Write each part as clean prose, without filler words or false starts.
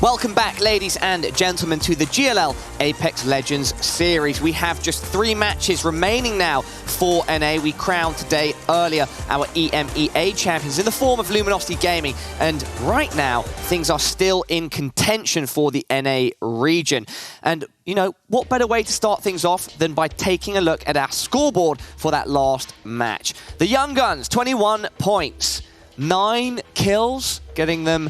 Welcome back, ladies and gentlemen, to the GLL Apex Legends series. We have just 3 matches remaining now for NA. We crowned today earlier our EMEA champions in the form of Luminosity Gaming. And right now, things are still in contention for the NA region. And, you know, what better way to start things off than by taking a look at our scoreboard for that last match. The Young Guns, 21 points, 9 kills, getting them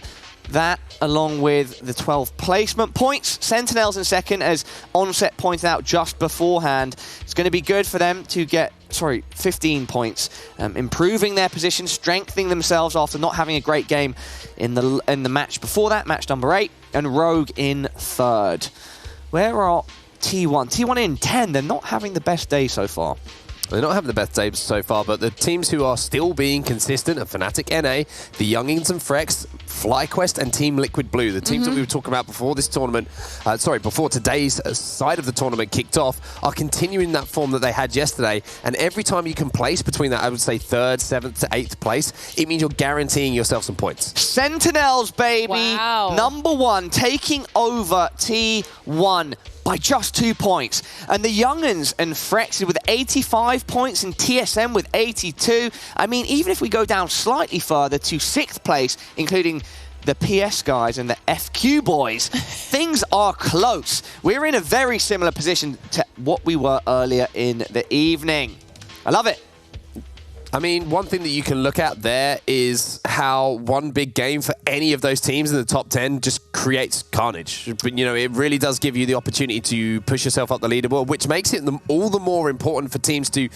that, along with the 12 placement points. Sentinels in second, as Onset pointed out just beforehand. It's going to be good for them to get, 15 points, improving their position, strengthening themselves after not having a great game in the match before that, match number 8, and Rogue in third. Where are T1? T1 in 10, they're not having the best day so far. They're not having the best days so far, but the teams who are still being consistent are Fnatic NA, the Youngins and Frex, FlyQuest, and Team Liquid Blue. The teams that we were talking about before this tournament, before today's side of the tournament kicked off, are continuing that form that they had yesterday. And every time you can place between that, I would say 3rd, 7th to 8th place, it means you're guaranteeing yourself some points. Sentinels, baby! Wow. Number 1, taking over T1 by just 2 points. And the Youngins and Frex with 85 points and TSM with 82. I mean, even if we go down slightly further to 6th place, including the PS guys and the FQ boys, things are close. We're in a very similar position to what we were earlier in the evening. I love it. I mean, one thing that you can look at there is how one big game for any of those teams in the top 10 just creates carnage. But, you know, it really does give you the opportunity to push yourself up the leaderboard, which makes it all the more important for teams to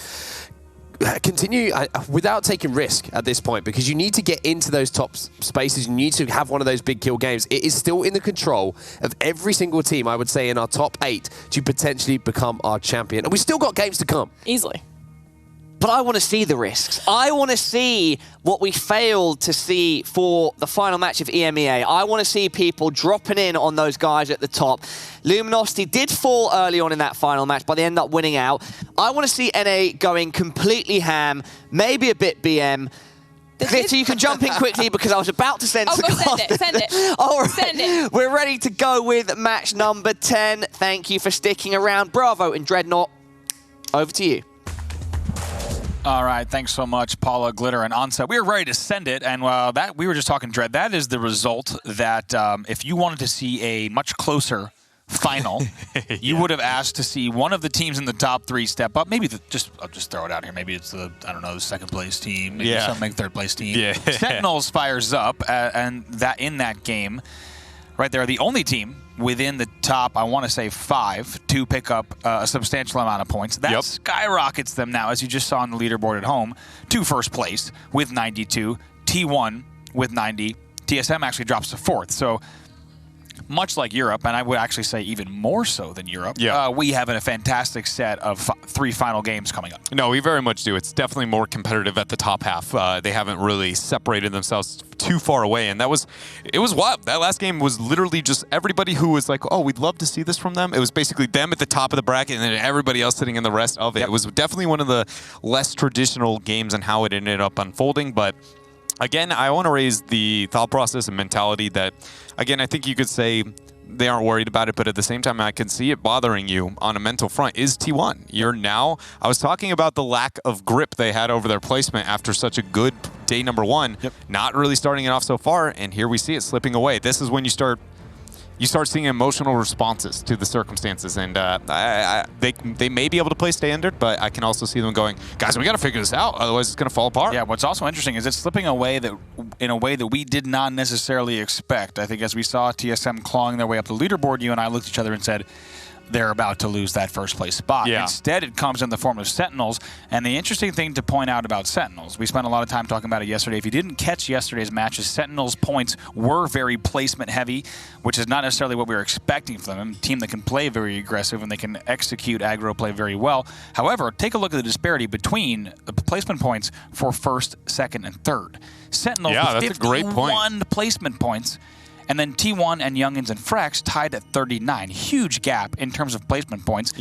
continue without taking risk at this point, because you need to get into those top spaces. You need to have one of those big kill games. It is still in the control of every single team, I would say, in our top 8 to potentially become our champion. And we've still got games to come. Easily. But I want to see the risks. I want to see what we failed to see for the final match of EMEA. I want to see people dropping in on those guys at the top. Luminosity did fall early on in that final match, but they ended up winning out. I want to see NA going completely ham, maybe a bit BM. Glitter, you can jump in quickly because I was about to send the send it, send it. All right, send it. We're ready to go with match number 10. Thank you for sticking around. Bravo and Dreadnought, over to you. All right, thanks so much, Paula, Glitter, and Onset. We were ready to send it, and that we were just talking Dread. That is the result that if you wanted to see a much closer final, you would have asked to see one of the teams in the top 3 step up. Maybe I'll just throw it out here. Maybe it's the, I don't know, the 2nd place team. Maybe something 3rd place team. Yeah. Sentinels fires up, and that in that game, right there, the only team within the top, I want to say 5, to pick up a substantial amount of points. That skyrockets them now, as you just saw on the leaderboard at home, to 1st place with 92, T1 with 90, TSM actually drops to 4th. So much like Europe, and I would actually say even more so than Europe, we have a fantastic set of 3 final games coming up. No, we very much do. It's definitely more competitive at the top half. They haven't really separated themselves too far away, and it was wild. That last game was literally just everybody who was like, oh, we'd love to see this from them. It was basically them at the top of the bracket and then everybody else sitting in the rest of it. It was definitely one of the less traditional games and how it ended up unfolding, but again, I want to raise the thought process and mentality that, again, I think you could say they aren't worried about it, but at the same time, I can see it bothering you on a mental front, is T1. I was talking about the lack of grip they had over their placement after such a good day number 1, not really starting it off so far, and here we see it slipping away. This is when you start seeing emotional responses to the circumstances, and they may be able to play standard, but I can also see them going, guys, we got to figure this out, otherwise it's going to fall apart. Yeah, what's also interesting is it's slipping away in a way that we did not necessarily expect. I think as we saw TSM clawing their way up the leaderboard, you and I looked at each other and said, they're about to lose that 1st place spot. Instead, it comes in the form of Sentinels. And the interesting thing to point out about Sentinels, we spent a lot of time talking about it yesterday. If you didn't catch yesterday's matches, Sentinels' points were very placement heavy, which is not necessarily what we were expecting from them. A team that can play very aggressive and they can execute aggro play very well. However, take a look at the disparity between the placement points for 1st, 2nd, and 3rd. Sentinels with 51 placement points. And then T1 and Youngins and Frex tied at 39. Huge gap in terms of placement points.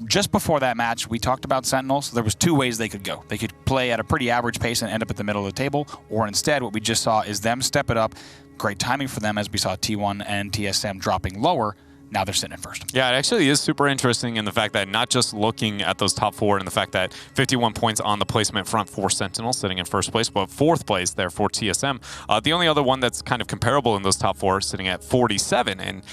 just before that match, we talked about Sentinels. There was two ways they could go. They could play at a pretty average pace and end up at the middle of the table, or instead, what we just saw is them step it up. Great timing for them as we saw T1 and TSM dropping lower. Now they're sitting in first. Yeah, it actually is super interesting in the fact that not just looking at those top four and the fact that 51 points on the placement front for Sentinel sitting in first place, but fourth place there for TSM. The only other one that's kind of comparable in those top four sitting at 47. And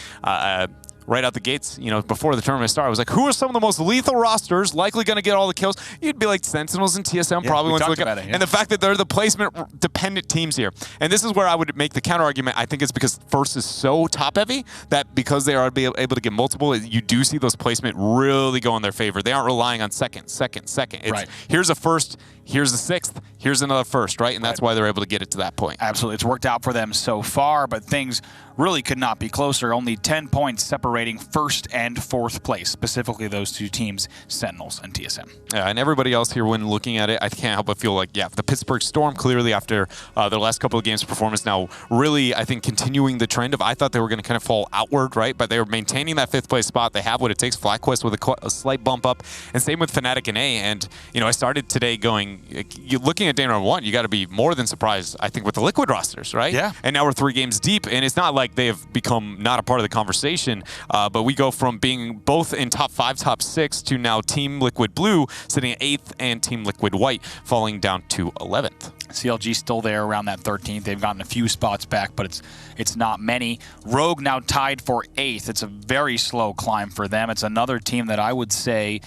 right out the gates, you know, before the tournament started, I was like, who are some of the most lethal rosters likely going to get all the kills? You'd be like Sentinels and TSM probably ones to look at. And the fact that they're the placement-dependent teams here. And this is where I would make the counter-argument. I think it's because first is so top-heavy that because they are able to get multiple, you do see those placement really go in their favor. They aren't relying on second. It's, here's a first, here's a sixth, here's another first, right? And that's why they're able to get it to that point. Absolutely. It's worked out for them so far, but things really could not be closer. Only 10 points separating first and fourth place, specifically those two teams, Sentinels and TSM. Yeah, and everybody else here, when looking at it, I can't help but feel like, yeah, the Pittsburgh Storm clearly after their last couple of games performance now really, I think, continuing the trend of, I thought they were going to kind of fall outward, right? But they were maintaining that fifth place spot. They have what it takes. FlyQuest with a slight bump up, and same with Fnatic and A. And, you know, I started today going, looking at day number one, you got to be more than surprised, I think, with the Liquid rosters, right? Yeah. And now we're 3 games deep, and it's not like they have become not a part of the conversation, but we go from being both in top 5, top 6 to now Team Liquid Blue sitting at 8th and Team Liquid White falling down to 11th. CLG still there around that 13th. They've gotten a few spots back, but it's not many. Rogue now tied for 8th. It's a very slow climb for them. It's another team that I would say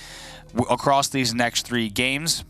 across these next 3 games,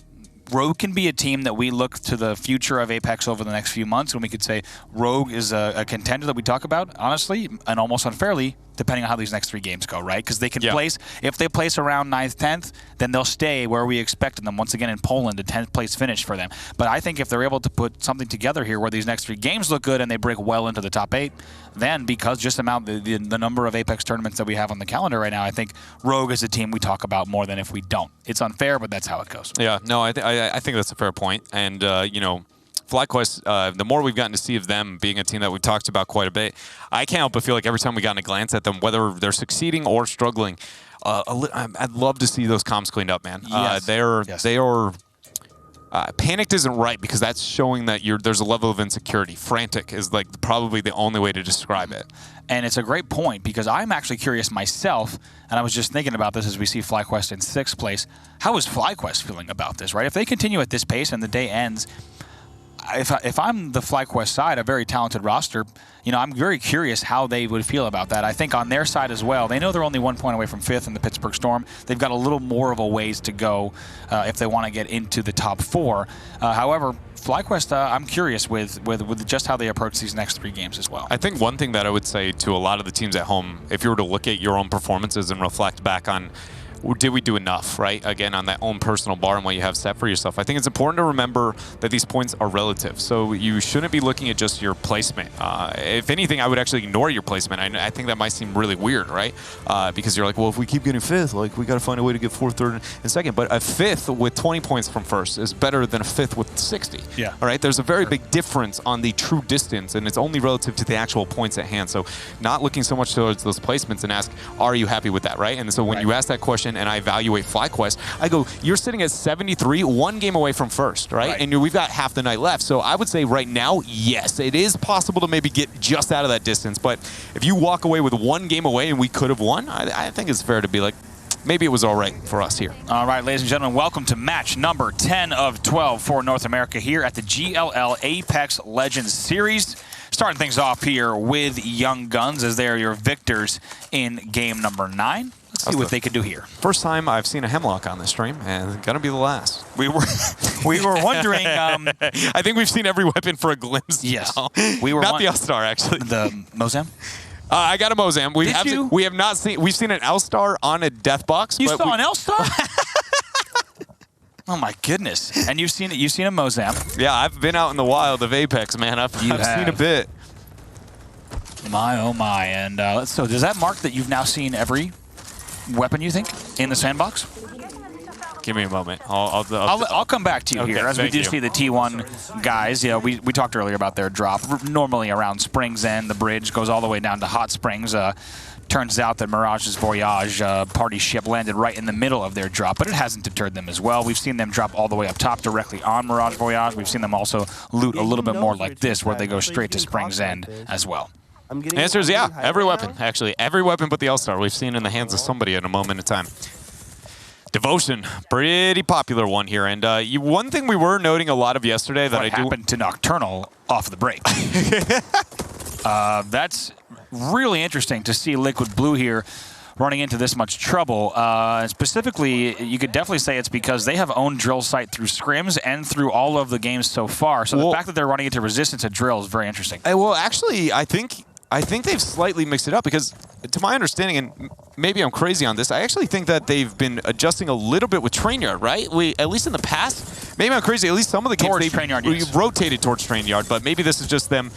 Rogue can be a team that we look to the future of Apex over the next few months, and we could say Rogue is a contender that we talk about, honestly, and almost unfairly, depending on how these next 3 games go, right? Because they can place, if they place around 9th, 10th, then they'll stay where we expected them. Once again, in Poland, a 10th place finish for them. But I think if they're able to put something together here where these next 3 games look good and they break well into the top 8, then because just the number of Apex tournaments that we have on the calendar right now, I think Rogue is a team we talk about more than if we don't. It's unfair, but that's how it goes. Yeah, no, I think that's a fair point. And, you know, FlyQuest, the more we've gotten to see of them being a team that we've talked about quite a bit, I can't help but feel like every time we gotten a glance at them, whether they're succeeding or struggling, I'd love to see those comms cleaned up, man. Yes. They are panicked isn't right because that's showing that there's a level of insecurity. Frantic is like probably the only way to describe it. And it's a great point because I'm actually curious myself, and I was just thinking about this as we see FlyQuest in 6th place. How is FlyQuest feeling about this, right? If they continue at this pace and the day ends, if I'm the FlyQuest side, a very talented roster, you know, I'm very curious how they would feel about that. I think on their side as well, they know they're only 1 point away from 5th in the Pittsburgh Storm. They've got a little more of a ways to go if they want to get into the top 4. However, FlyQuest, I'm curious with just how they approach these next 3 games as well. I think one thing that I would say to a lot of the teams at home, if you were to look at your own performances and reflect back on, did we do enough, right? Again, on that own personal bar and what you have set for yourself. I think it's important to remember that these points are relative. So you shouldn't be looking at just your placement. If anything, I would actually ignore your placement. I think that might seem really weird, right? Because you're like, well, if we keep getting 5th, like we got to find a way to get 4th, 3rd, and 2nd. But a 5th with 20 points from 1st is better than a 5th with 60. Yeah. All right? There's a very big difference on the true distance, and it's only relative to the actual points at hand. So not looking so much towards those placements and ask, are you happy with that, right? And so when you ask that question and I evaluate FlyQuest, I go, you're sitting at 73, 1 game away from 1st, right? And we've got half the night left. So I would say right now, yes, it is possible to maybe get just out of that distance. But if you walk away with 1 game away and we could have won, I think it's fair to be like, maybe it was all right for us here. All right, ladies and gentlemen, welcome to match number 10 of 12 for North America here at the GLL Apex Legends Series. Starting things off here with Young Guns as they are your victors in game number 9. Let's see what they can do here. First time I've seen a Hemlock on this stream, and it's gonna be the last. We were wondering. I think we've seen every weapon for a glimpse. Yes, now. we were not the L-Star actually. The Mozam. I got a Mozam. We have not seen. We've seen an L-Star on a death box. You saw an L-Star? Oh my goodness! And you've seen it. You've seen a Mozam. Yeah, I've been out in the wild of Apex, man. I've seen a bit. My oh my! And so does that mark that you've now seen every weapon, you think, in the sandbox? Give me a moment. I'll come back to you here as we do see the T1 guys. You know, we talked earlier about their drop. Normally around Springs End, the bridge goes all the way down to Hot Springs. Turns out that Mirage's Voyage party ship landed right in the middle of their drop, but it hasn't deterred them as well. We've seen them drop all the way up top directly on Mirage Voyage. We've seen them also loot a little bit more like this, where they go straight to Spring's End as well. The answer is yeah, every weapon, actually. Every weapon but the L-Star we've seen in the hands of somebody at a moment in time. Devotion, pretty popular one here. And one thing we were noting a lot of yesterday that what happened to Nocturnal off the break. That's really interesting to see Liquid Blue here running into this much trouble. Specifically, you could definitely say it's because they have owned Drill Site through scrims and through all of the games so far. So the fact that they're running into Resistance at Drill is very interesting. Well, actually, I think they've slightly mixed it up because, to my understanding, and maybe I'm crazy on this, I actually think that they've been adjusting a little bit with Trainyard, right? At least in the past, maybe I'm crazy, at least some of the games they rotated towards Trainyard, but maybe this is just them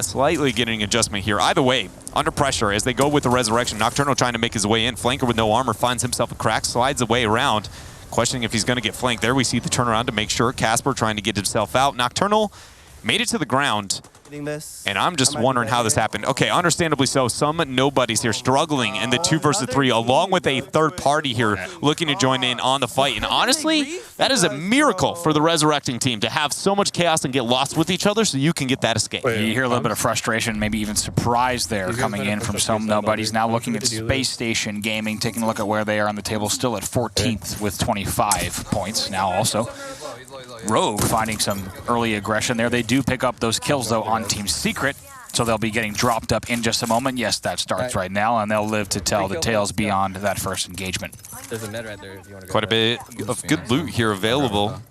slightly getting an adjustment here. Either way, under pressure as they go with the Resurrection, Nocturnal trying to make his way in. Flanker with no armor finds himself a crack, slides away around, questioning if he's going to get flanked. There we see the turnaround to make sure. Casper trying to get himself out. Nocturnal made it to the ground. And I'm just wondering how this happened. Okay, understandably so. Some nobodies here struggling in the 2 versus 3, along with a third party here looking to join in on the fight. And honestly, that is a miracle for the Resurrecting team to have so much chaos and get lost with each other so you can get that escape. You hear a little bit of frustration, maybe even surprise there coming in from some nobodies. Now looking at Space Station Gaming, taking a look at where they are on the table, still at 14th with 25 points. Now also Rogue finding some early aggression there. They do pick up those kills, though, on Team Secret, so they'll be getting dropped up in just a moment. Yes, that starts right now, and they'll live to tell the tales beyond that first engagement. There's a med right there if you want to go. Quite a bit of good loot here available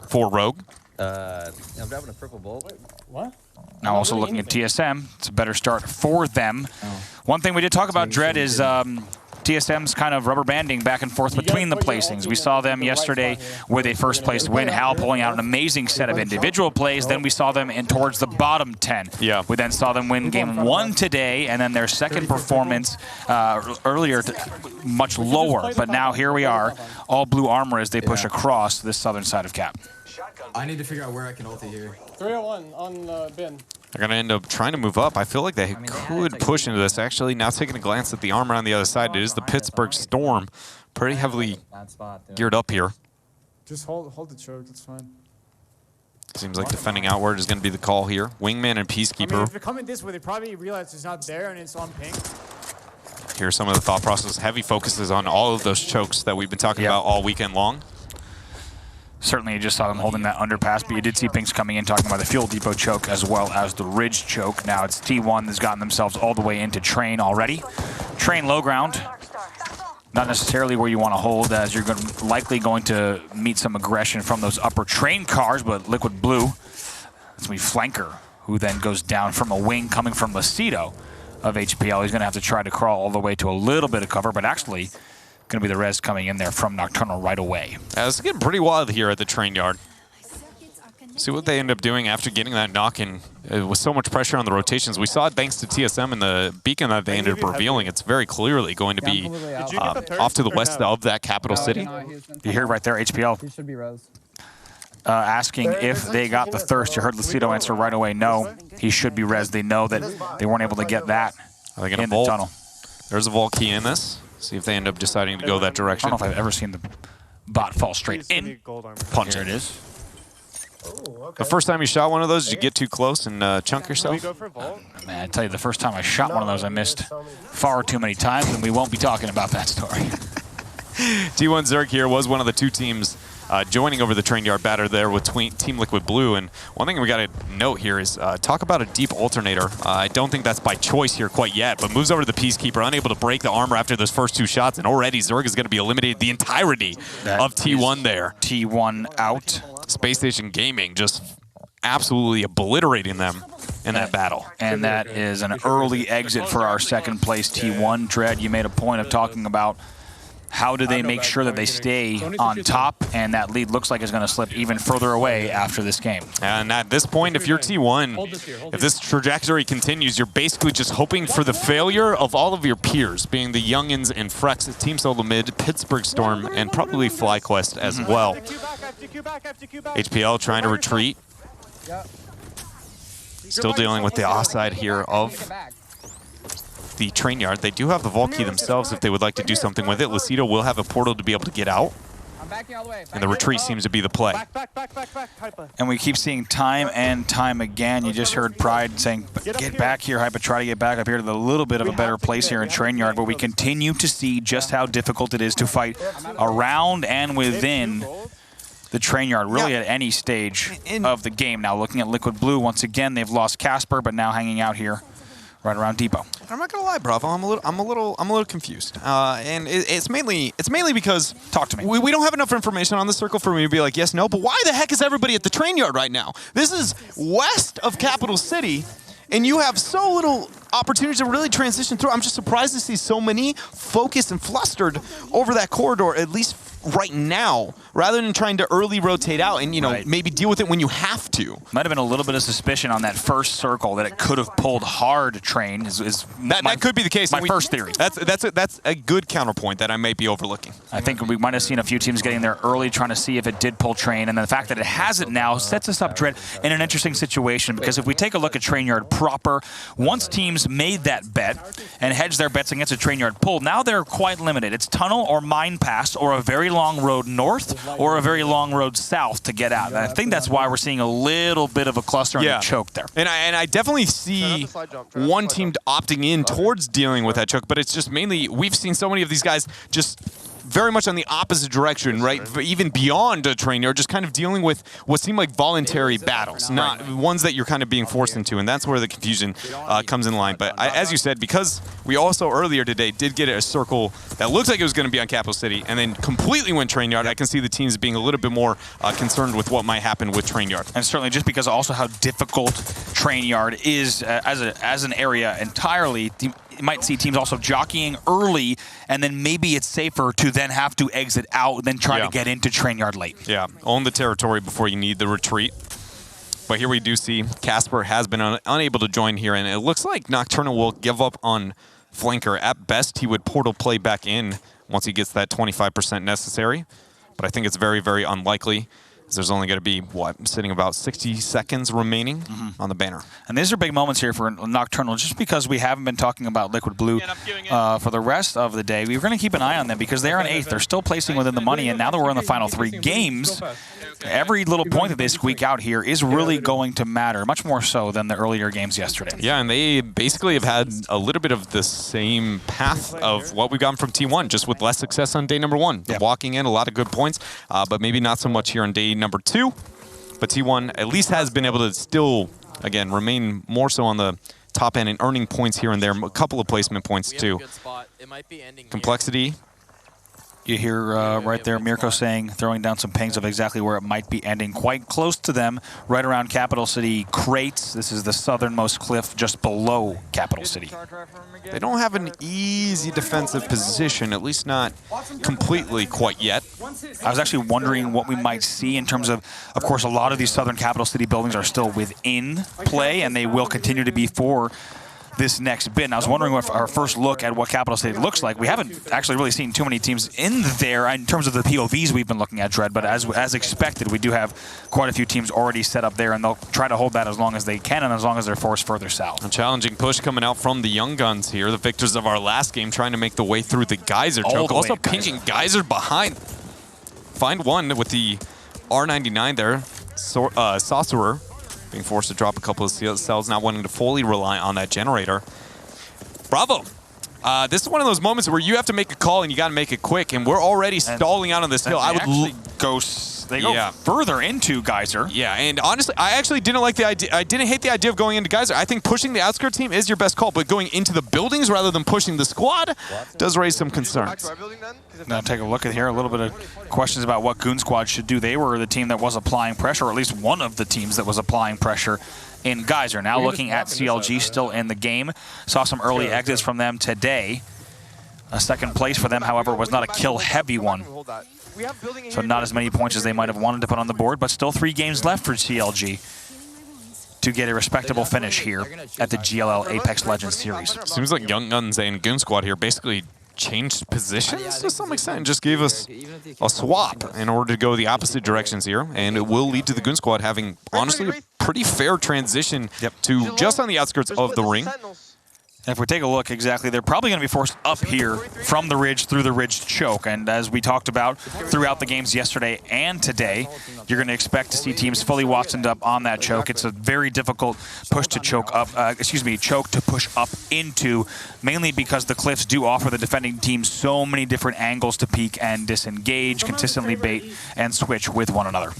for Rogue. I'm driving a purple bolt. What? Now also looking at TSM, it's a better start for them. One thing we did talk about, Dread, is TSM's kind of rubber banding back and forth between the placings. We saw them yesterday with a first place win. Hal pulling out an amazing set of individual plays. Then we saw them in towards the bottom 10. Yeah. We then saw them win game 1 today, and then their second performance earlier much lower. But now here we are, all blue armor as they push across this southern side of Cap. I need to figure out where I can ulti here. 301 on bin. They're going to end up trying to move up. I feel like they could push into this. Actually, now taking a glance at the armor on the other side, it is the Pittsburgh Storm. Pretty heavily geared up here. Just hold the choke, that's fine. Seems like defending outward is going to be the call here. Wingman and Peacekeeper. I mean, if they're coming this way, they probably realize it's not there and it's on ping. Here's some of the thought process. Heavy focuses on all of those chokes that we've been talking about all weekend long. Certainly you just saw them holding that underpass, but you did see Pinks coming in talking about the Fuel Depot choke as well as the Ridge choke. Now it's T1 that's gotten themselves all the way into Train already. Train low ground, not necessarily where you want to hold, as you're likely going to meet some aggression from those upper Train cars, but Liquid Blue, it's going to be Flanker, who then goes down from a wing coming from Lacido of HPL. He's going to have to try to crawl all the way to a little bit of cover, but actually going to be the res coming in there from Nocturnal right away. It's getting pretty wild here at the train yard. See what they end up doing after getting that knock in with so much pressure on the rotations. We saw it thanks to TSM and the beacon that they ended up revealing. It's very clearly going to be off to the west of that capital city. You hear right there, HPL. He should be res. Asking if they got the thirst. You heard Lacido answer right away, no. He should be res. They know that they weren't able to get that in the tunnel. There's a vault key in this. See if they end up deciding to go that direction. I don't know if I've ever seen the bot fall straight in. Punch Here it. it is. The first time you shot one of those, did you get too close and chunk yourself? Man, I tell you, the first time I shot one of those, I missed far too many times, and we won't be talking about that story. T1 Zerg here was one of the two teams joining over the train yard batter there with Team Liquid Blue. And one thing we got to note here is talk about a deep alternator. I don't think that's by choice here quite yet, but moves over to the Peacekeeper, unable to break the armor after those first 2 shots. And already Zerg is going to be eliminated the entirety of T1 there. T1 out. Space Station Gaming just absolutely obliterating them in that battle. And that is an early exit for our second place T1. Dread, you made a point of talking about how do they make sure that they stay on top, and that lead looks like it's going to slip even further away after this game. And at this point, if you're T1, if this trajectory continues, you're basically just hoping for the failure of all of your peers, being the Youngins and Frex, Team Solo Mid, Pittsburgh Storm, and probably FlyQuest as well. HPL trying to retreat. Still dealing with the offside here of with the train yard. They do have the vault key themselves if they would like to do something with it. Lucido will have a portal to be able to get out. And the retreat seems to be the play. And we keep seeing time and time again. You just heard Pride saying, get back here, Hypa, try to get back up here to the little bit of a better place here in Train Yard, but we continue to see just how difficult it is to fight around and within the Train Yard, really at any stage of the game. Now looking at Liquid Blue, once again, they've lost Casper, but now hanging out here right around Depot. I'm not gonna lie, Bravo. I'm a little confused, and it's mainly because talk to me. We don't have enough information on the circle for me to be like yes, no. But why the heck is everybody at the train yard right now? This is west of Capital City, and you have so little opportunity to really transition through. I'm just surprised to see so many focused and flustered over that corridor, at least right now, rather than trying to early rotate out and, you know, maybe deal with it when you have to. Might have been a little bit of suspicion on that first circle that it could have pulled hard train. That could be the case. My first theory. That's a good counterpoint that I may be overlooking. I think we might have seen a few teams getting there early trying to see if it did pull train, and the fact that it hasn't now sets us up, Dread, in an interesting situation, because if we take a look at Train Yard proper, once teams made that bet and hedged their bets against a Train Yard pull, now they're quite limited. It's tunnel or mine pass or a very long road north or a very long road south to get out. And I think that's why we're seeing a little bit of a cluster and a choke there. And I definitely see one team opting in towards dealing with that choke, but it's just mainly we've seen so many of these guys just very much on the opposite direction, right? Even beyond a train yard, just kind of dealing with what seem like voluntary battles, not ones that you're kind of being forced into, and that's where the confusion comes in line. But as you said, because we also earlier today did get a circle that looked like it was going to be on Capital City and then completely went train yard, I can see the teams being a little bit more concerned with what might happen with train yard. And certainly just because also how difficult train yard is as an area entirely, you might see teams also jockeying early, and then maybe it's safer to then have to exit out than try to get into train yard late. Yeah, own the territory before you need the retreat. But here we do see Casper has been unable to join here, and it looks like Nocturnal will give up on Flanker. At best, he would portal play back in once he gets that 25% necessary. But I think it's very, very unlikely. There's only going to be, sitting about 60 seconds remaining on the banner. And these are big moments here for Nocturnal, just because we haven't been talking about Liquid Blue for the rest of the day. We're going to keep an eye on them because they're in 8th. They're still placing within the money, and now that we're in the final 3 games, every little point that they squeak out here is really going to matter, much more so than the earlier games yesterday. Yeah, and they basically have had a little bit of the same path of what we've gotten from T1, just with less success on day number 1. Walking in, a lot of good points, but maybe not so much here on day number 2. But T1 at least has been able to still, again, remain more so on the top end and earning points here and there, a couple of placement points too. Complexity. You hear right there Mirko saying, throwing down some pings of exactly where it might be ending. Quite close to them, right around Capital City Crates. This is the southernmost cliff just below Capital City. They don't have an easy defensive position, at least not completely quite yet. I was actually wondering what we might see in terms of course, a lot of these southern Capital City buildings are still within play, and they will continue to be for this next bit. And I was wondering if our first look at what Capital City looks like. We haven't actually really seen too many teams in there in terms of the POVs we've been looking at, Dread, but as expected, we do have quite a few teams already set up there, and they'll try to hold that as long as they can and as long as they're forced further south. A challenging push coming out from the Young Guns here, the victors of our last game, trying to make the way through the Geyser choke. Also pinking Geyser behind. Find one with the R99 there, Sorcerer. Being forced to drop a couple of cells, not wanting to fully rely on that generator. Bravo. This is one of those moments where you have to make a call and you got to make it quick, and we're already stalling out on this hill. They go further into Geyser. Yeah, and honestly, I actually didn't like the idea. I didn't hate the idea of going into Geyser. I think pushing the outskirt team is your best call, but going into the buildings rather than pushing the squad does raise some concerns. Now take a look at here, a little bit of questions about what Goon Squad should do. They were the team that was applying pressure, or at least one of the teams that was applying pressure in Geyser. Now looking at CLG still in the game. Saw some early exits from them today. A second place for them, however, was not a kill-heavy one. So not as many points as they might have wanted to put on the board, but still 3 games left for CLG to get a respectable finish here at the GLL Apex Legends Series. Seems like Young Guns and Goon Squad here basically changed positions to some extent and just gave us a swap in order to go the opposite directions here, and it will lead to the Goon Squad having, honestly, a pretty fair transition to just on the outskirts of the ring. And if we take a look exactly, they're probably going to be forced up here from the ridge through the ridge choke. And as we talked about throughout the games yesterday and today, you're going to expect to see teams fully Watsoned up on that choke. It's a very difficult push to choke up, choke to push up into, mainly because the cliffs do offer the defending team so many different angles to peek and disengage, consistently bait, and switch with one another.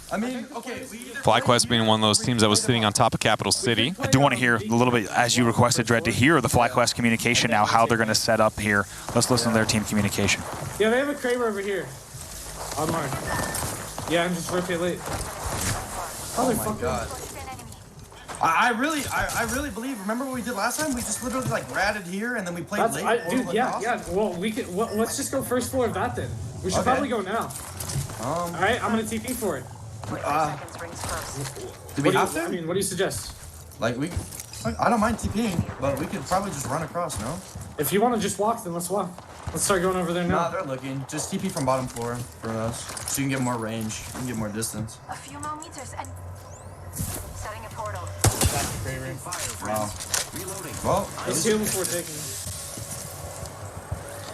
I mean, okay. FlyQuest being one of those teams that was sitting on top of Capital City. I do want to hear a little bit, as you requested, Dread, to hear the FlyQuest communication now, how they're going to set up here. Let's listen to their team communication. Yeah, they have a Kraber over here. On Mark. Yeah, I'm just rotate late. Oh my god. I really believe. Remember what we did last time? We just literally like ratted here and then we played late. Dude, yeah. Well, we could. Let's just go first floor of that then. We should probably go now. All right, I'm gonna TP for it. Do we have to? I mean, what do you suggest? Like I don't mind TPing, but we could probably just run across, no? If you want to just walk, then let's walk. Let's start going over there now. Nah, they're looking. Just TP from bottom floor for us, so you can get more range, you can get more distance. A few more meters and setting a portal. Wow. Well, Let's heal before taking.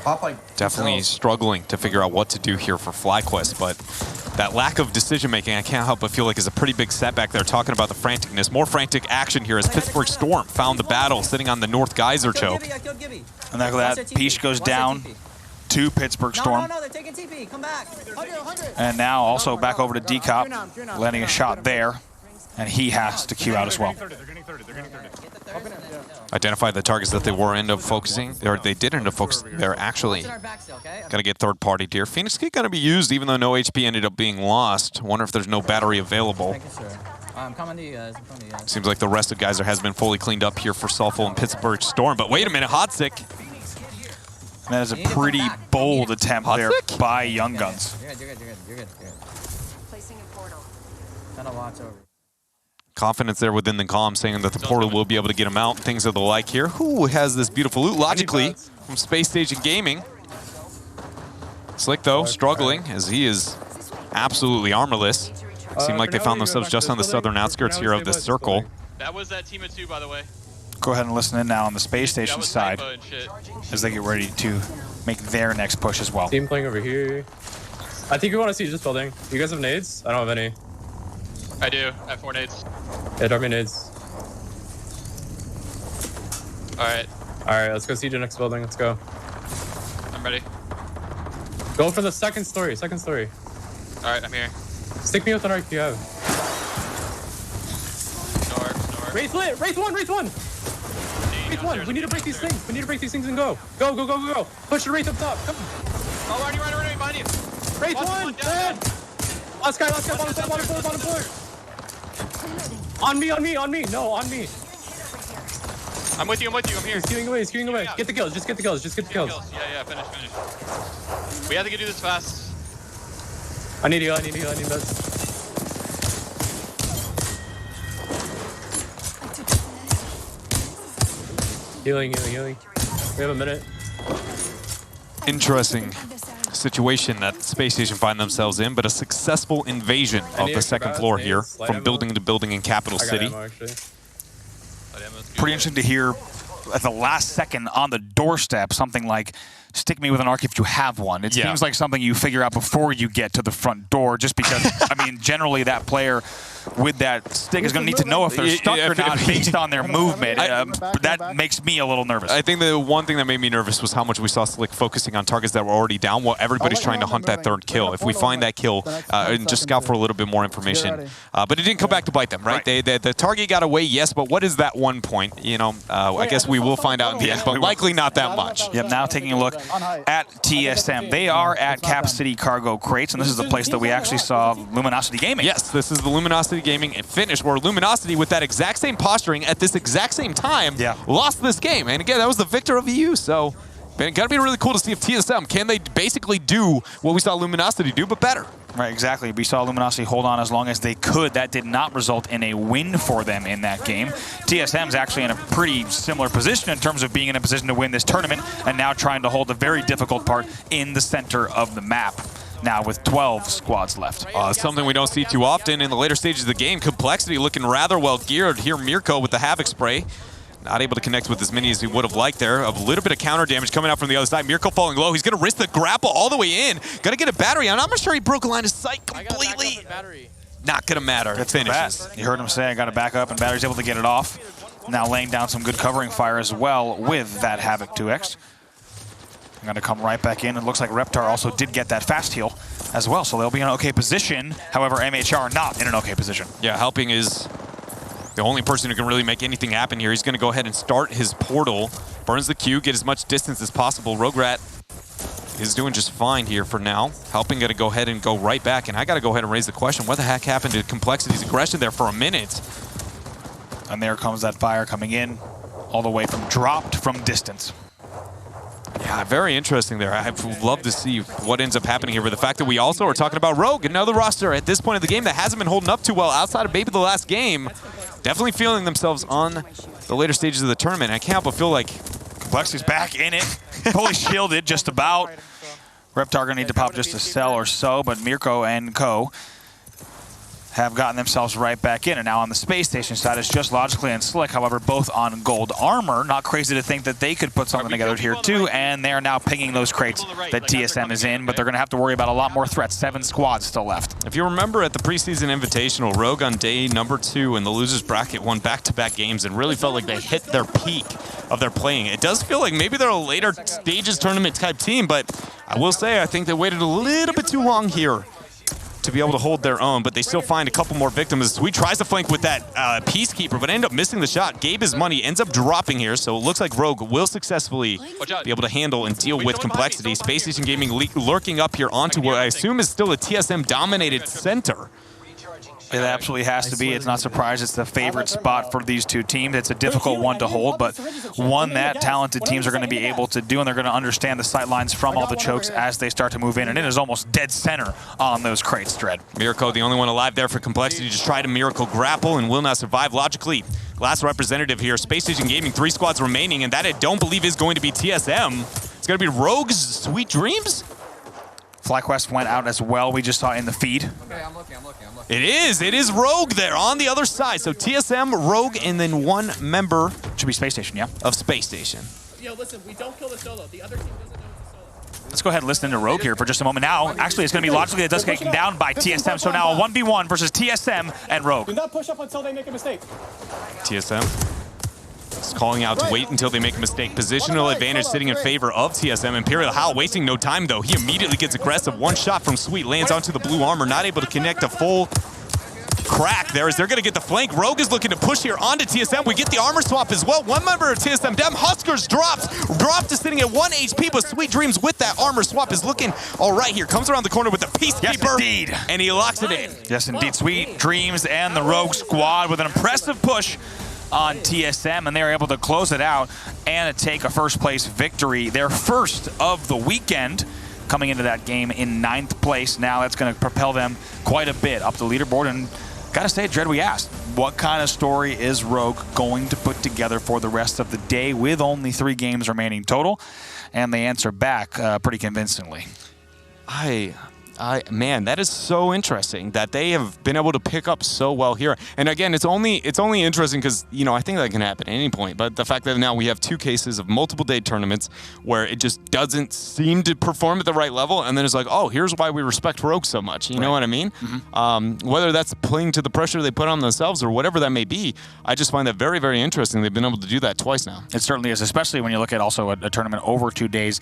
pop like Definitely struggling to figure out what to do here for FlyQuest, but that lack of decision-making, I can't help but feel like is a pretty big setback there, talking about the franticness. More frantic action here as Pittsburgh Storm found the battle sitting on the North Geyser choke. And after that, Peach goes down to Pittsburgh Storm. No, they're taking TP. Come back. 100. And now also back over to D-Cop, landing a shot there. And he has to queue out as well. Identify the targets that they were end up focusing, or they did end up focusing. They're actually going to get third-party here. Phoenix Kit going to be used even though no HP ended up being lost. Wonder if there's no battery available. Seems like the rest of Geyser has been fully cleaned up here for Sulfo and Pittsburgh Storm. But wait a minute, Hotsick. And that is a pretty bold attempt there by Young Guns. You're good. Placing a portal. Gonna watch over. Confidence there within the comm saying that the portal will be able to get him out. Things of the like here. Who has this beautiful loot? Logically, from Space Station Gaming. Slick, though, struggling as he is absolutely armorless. Seemed like they found themselves just on the southern outskirts here of the circle. That was that team of two, by the way. Go ahead and listen in now on the Space Station side as they get ready to make their next push as well. Team playing over here. I think we want to see this building. You guys have nades? I don't have any. I do. I have 4 nades. Yeah, drop me nades. Alright. Alright, let's go see the next building. Let's go. I'm ready. Go for the second story. Alright, I'm here. Stick me with an arc you have. No arc. Wraith lit! Wraith one! Wraith one! We need to break these things. And go. Go. Push the Wraith up top. Come on. Oh, already behind you. Wraith one! Dead! Last guy, bottom floor. On me. No, on me. I'm with you. I'm here. He's queuing away. Get the kills. Just get the kills. Yeah, finish. We have to get through this fast. I need heal. I need meds. Healing. We have a minute. Interesting situation that Space Station find themselves in, but a successful invasion of the second floor here from building to building in Capital City. Pretty interesting to hear at the last second on the doorstep something like, stick me with an arc if you have one. It seems like something you figure out before you get to the front door, just because, I mean, generally that player with that stick is going to need to know if they're stuck or not based on their movement. That makes me a little nervous. I think the one thing that made me nervous was how much we saw Slick focusing on targets that were already down while everybody's trying to hunt that third kill. If we find that kill and just scout for a little bit more information. But it didn't come back to bite them, right? The target got away, yes, but what is that 1 point? You know, I guess we will find out in the end, but likely not that much. Yep, now taking a look at TSM. They are at Cap City Cargo Crates, and this is the place that we actually saw Luminosity Gaming. Yes, this is the Luminosity Gaming finish, where Luminosity, with that exact same posturing at this exact same time, lost this game. And again, that was the victor of EU, so it's got to be really cool to see if TSM, can they basically do what we saw Luminosity do, but better? Right, exactly. We saw Luminosity hold on as long as they could. That did not result in a win for them in that game. TSM's actually in a pretty similar position in terms of being in a position to win this tournament and now trying to hold a very difficult part in the center of the map. Now with 12 squads left. Something we don't see too often in the later stages of the game. Complexity looking rather well geared here. Mirko with the Havoc spray. Not able to connect with as many as he would have liked there. A little bit of counter damage coming out from the other side. Miracle falling low. He's going to risk the grapple all the way in. Going to get a battery on. I'm not sure he broke a line of sight completely. Not going to matter. It finishes. You heard him say, I got to back up, and Battery's able to get it off. Now laying down some good covering fire as well with that Havoc 2X. I'm going to come right back in. It looks like Reptar also did get that fast heal as well, so they'll be in an okay position. However, MHR not in an okay position. Yeah, helping is the only person who can really make anything happen here. He's going to go ahead and start his portal. Burns the Q, get as much distance as possible. Rograt is doing just fine here for now. Helping to go ahead and go right back. And I got to go ahead and raise the question, what the heck happened to Complexity's aggression there for a minute? And there comes that fire coming in all the way from dropped from distance. Yeah, very interesting there. I'd love to see what ends up happening here. But the fact that we also are talking about Rogue, another roster at this point of the game that hasn't been holding up too well outside of maybe the last game. Definitely feeling themselves on the later stages of the tournament. I can't but feel like Complexity's back in it. Fully shielded, just about. Reptar gonna need to pop just a cell or so, but Mirko and Co have gotten themselves right back in. And now on the space station side, it's just Logically and Slick, however, both on gold armor. Not crazy to think that they could put something together here too, and they're now pinging those crates that TSM is in, but they're gonna have to worry about a lot more threats. 7 squads still left. If you remember at the preseason invitational, Rogue on day number 2 in the losers bracket won back-to-back games and really felt like they hit their peak of their playing. It does feel like maybe they're a later stages tournament type team, but I will say I think they waited a little bit too long here to be able to hold their own, but they still find a couple more victims. Sweet tries to flank with that Peacekeeper, but end up missing the shot. Gave his money, ends up dropping here, so it looks like Rogue will successfully be able to handle and deal with Complexity. Space Station Gaming lurking up here onto what I assume is still a TSM-dominated center. It absolutely has to be. It's not surprised it's the favorite spot for these two teams. It's a difficult one to hold, but one that talented teams are going to be able to do, and they're going to understand the sight lines from all the chokes as they start to move in, and it is almost dead center on those crates, Dread. Miracle, the only one alive there for Complexity, just tried a Miracle grapple and will not survive. Logically, last representative here, Space Station Gaming, 3 squads remaining, and that I don't believe is going to be TSM. It's going to be Rogue's Sweet Dreams. FlyQuest went out as well. We just saw it in the feed. Okay, I'm looking. It is Rogue there on the other side. So TSM, Rogue, and then one member. Should be Space Station, yeah? Of Space Station. Yo, listen, we don't kill the solo. The other team doesn't know it's a solo. Let's go ahead and listen to Rogue here for just a moment. Now, actually, it's going to be Logically that does get taken down by TSM. So now a 1v1 versus TSM and Rogue. Do not push up until they make a mistake. TSM is calling out to wait until they make a mistake. Positional advantage sitting in favor of TSM. Imperial Howl wasting no time, though. He immediately gets aggressive. One shot from Sweet lands onto the blue armor. Not able to connect a full crack there as they're going to get the flank. Rogue is looking to push here onto TSM. We get the armor swap as well. One member of TSM down. Huskers dropped to sitting at 1 HP, but Sweet Dreams with that armor swap is looking all right here. Comes around the corner with the Peacekeeper. Yes, indeed. And he locks it in. Yes, indeed. Sweet Dreams and the Rogue squad with an impressive push on TSM, and they're able to close it out and take a first-place victory. Their first of the weekend, coming into that game in 9th place. Now that's going to propel them quite a bit up the leaderboard. And gotta say, Dread, we asked, what kind of story is Rogue going to put together for the rest of the day with only 3 games remaining total? And they answer back pretty convincingly. Man, that is so interesting that they have been able to pick up so well here. And again, it's only interesting because, you know, I think that can happen at any point. But the fact that now we have 2 cases of multiple day tournaments where it just doesn't seem to perform at the right level, and then it's like, oh, here's why we respect Rogue so much. You know what I mean? Mm-hmm. Whether that's playing to the pressure they put on themselves or whatever that may be, I just find that very, very interesting. They've been able to do that twice now. It certainly is, especially when you look at also a tournament over 2 days.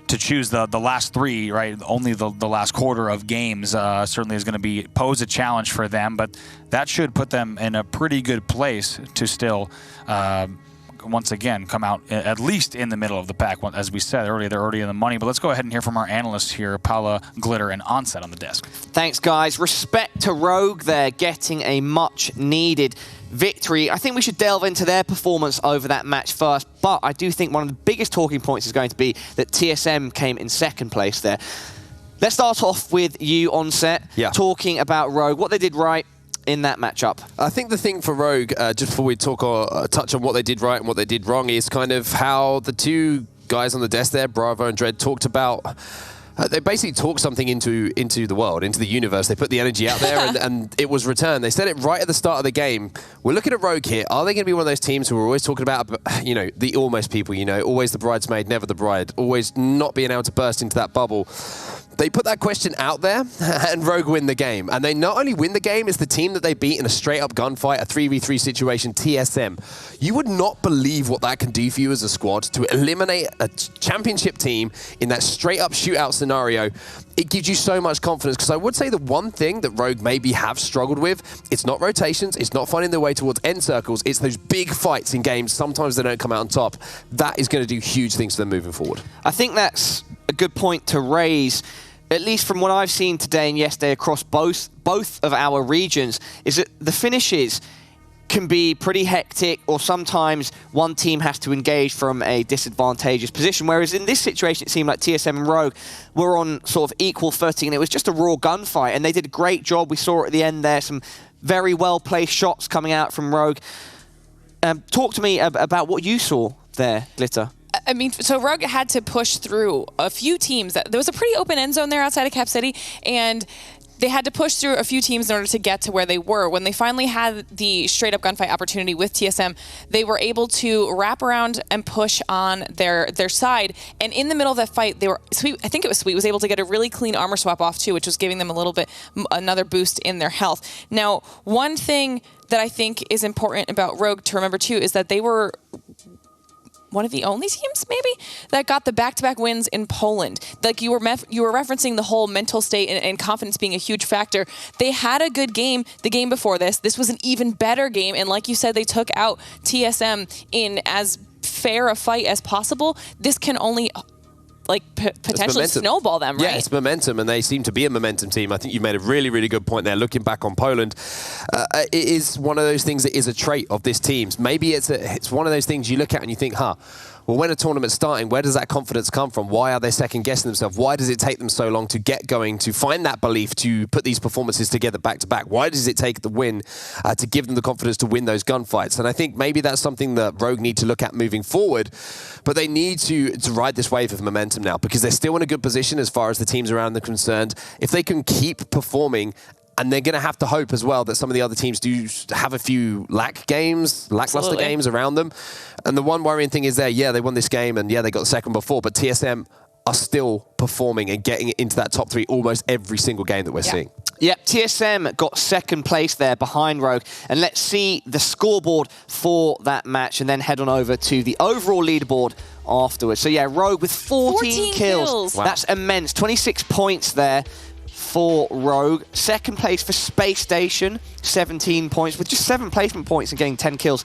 To choose the last 3, right? Only the last quarter of games certainly is going to pose a challenge for them, but that should put them in a pretty good place to still, once again, come out at least in the middle of the pack. As we said earlier, they're already in the money, but let's go ahead and hear from our analysts here, Paula, Glitter, and Onset on the desk. Thanks, guys. Respect to Rogue. They're getting a much-needed victory. I think we should delve into their performance over that match first, but I do think one of the biggest talking points is going to be that TSM came in 2nd place there. Let's start off with you, Onset, talking about Rogue, what they did right in that matchup. I think the thing for Rogue, just before we talk or touch on what they did right and what they did wrong, is kind of how the 2 guys on the desk there, Bravo and Dread, talked about They basically talked something into the world, into the universe. They put the energy out there, and it was returned. They said it right at the start of the game. We're looking at Rogue here. Are they going to be one of those teams who are always talking about, you know, the almost people, you know, always the bridesmaid, never the bride, always not being able to burst into that bubble? They put that question out there, and Rogue win the game. And they not only win the game, it's the team that they beat in a straight-up gunfight, a 3v3 situation, TSM. You would not believe what that can do for you as a squad, to eliminate a championship team in that straight-up shootout scenario. It gives you so much confidence, because I would say the one thing that Rogue maybe have struggled with, it's not rotations, it's not finding their way towards end circles, it's those big fights in games. Sometimes they don't come out on top. That is going to do huge things for them moving forward. I think that's a good point to raise, at least from what I've seen today and yesterday across both of our regions, is that the finishes can be pretty hectic, or sometimes one team has to engage from a disadvantageous position, whereas in this situation it seemed like TSM and Rogue were on sort of equal footing, and it was just a raw gunfight, and they did a great job. We saw at the end there some very well-placed shots coming out from Rogue. Talk to me about what you saw there, Glitter. I mean, so Rogue had to push through a few teams. There was a pretty open end zone there outside of Cap City, and they had to push through a few teams in order to get to where they were. When they finally had the straight-up gunfight opportunity with TSM, they were able to wrap around and push on their side. And in the middle of that fight, they were Sweet. I think it was Sweet was able to get a really clean armor swap off too, which was giving them a little bit another boost in their health. Now, one thing that I think is important about Rogue to remember too is that they were one of the only teams, maybe, that got the back-to-back wins in Poland. Like you were referencing the whole mental state and confidence being a huge factor. They had a good game the game before this. This was an even better game, and like you said, they took out TSM in as fair a fight as possible. This can only potentially snowball them, right? Yeah, it's momentum, and they seem to be a momentum team. I think you made a really, really good point there. Looking back on Poland, it is one of those things that is a trait of this team. Maybe it's one of those things you look at and you think, well, when a tournament's starting, where does that confidence come from? Why are they second-guessing themselves? Why does it take them so long to get going, to find that belief, to put these performances together back-to-back? Why does it take the win to give them the confidence to win those gunfights? And I think maybe that's something that Rogue need to look at moving forward, but they need to ride this wave of momentum now, because they're still in a good position as far as the teams around them are concerned. If they can keep performing, and they're going to have to hope as well that some of the other teams do have a few lackluster games around them. And the one worrying thing is they won this game, and they got the second before, but TSM are still performing and getting into that top 3 almost every single game that we're seeing. Yep, TSM got second place there behind Rogue. And let's see the scoreboard for that match and then head on over to the overall leaderboard afterwards. So yeah, Rogue with 14 kills. Wow. That's immense. 26 points there for Rogue. Second place for Space Station, 17 points, with just 7 placement points and getting 10 kills.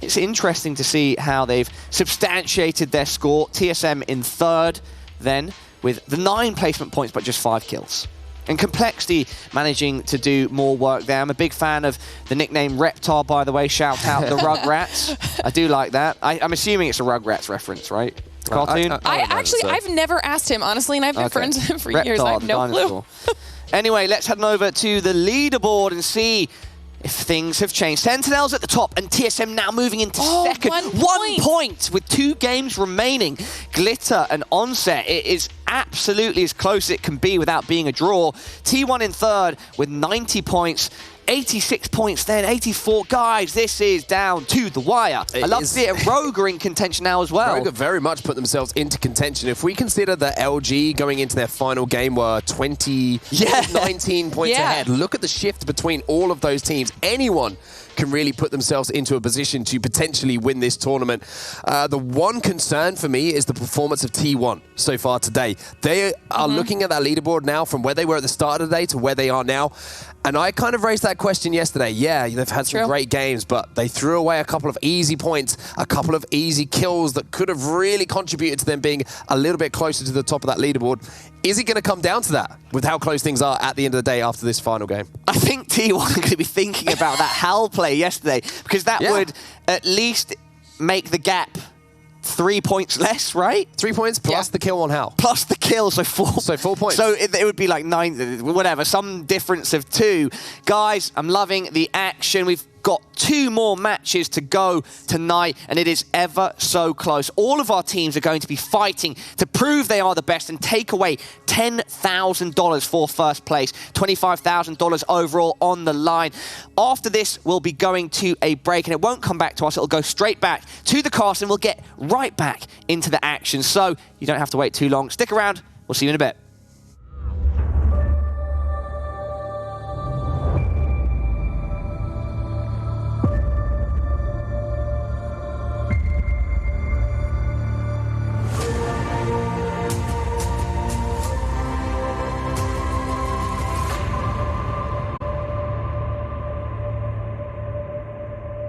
It's interesting to see how they've substantiated their score. TSM in third then, with the 9 placement points, but just 5 kills. And Complexity managing to do more work there. I'm a big fan of the nickname Reptar, by the way. Shout out the Rugrats. I do like that. I'm assuming it's a Rugrats reference, right? Cartoon? I've never asked him, honestly, and I've been friends with him for years. I have no clue. Anyway, let's head over to the leaderboard and see if things have changed. Sentinels at the top, and TSM now moving into second. 1 point with 2 games remaining. Glitter and Onset, it is absolutely as close as it can be without being a draw. T1 in third with 90 points. 86 points then, 84. Guys, this is down to the wire. I love to see it. Rogue are in contention now as well. Rogue have very much put themselves into contention. If we consider that LG going into their final game were 19 points ahead, look at the shift between all of those teams. Anyone can really put themselves into a position to potentially win this tournament. The one concern for me is the performance of T1 so far today. They are looking at that leaderboard now from where they were at the start of the day to where they are now. And I kind of raised that question yesterday. Yeah, they've had some great games, but they threw away a couple of easy points, a couple of easy kills that could have really contributed to them being a little bit closer to the top of that leaderboard. Is it going to come down to that with how close things are at the end of the day after this final game? I think T1 are going to be thinking about that HAL play yesterday, because that would at least make the gap 3 points less, right? 3 points plus the kill on HAL. Plus the kill, so 4. So 4 points. So it would be like 9, whatever, some difference of 2. Guys, I'm loving the action. We've got 2 more matches to go tonight, and it is ever so close. All of our teams are going to be fighting to prove they are the best and take away $10,000 for first place, $25,000 overall on the line. After this, we'll be going to a break, and it won't come back to us. It'll go straight back to the cast, and we'll get right back into the action. So you don't have to wait too long. Stick around. We'll see you in a bit.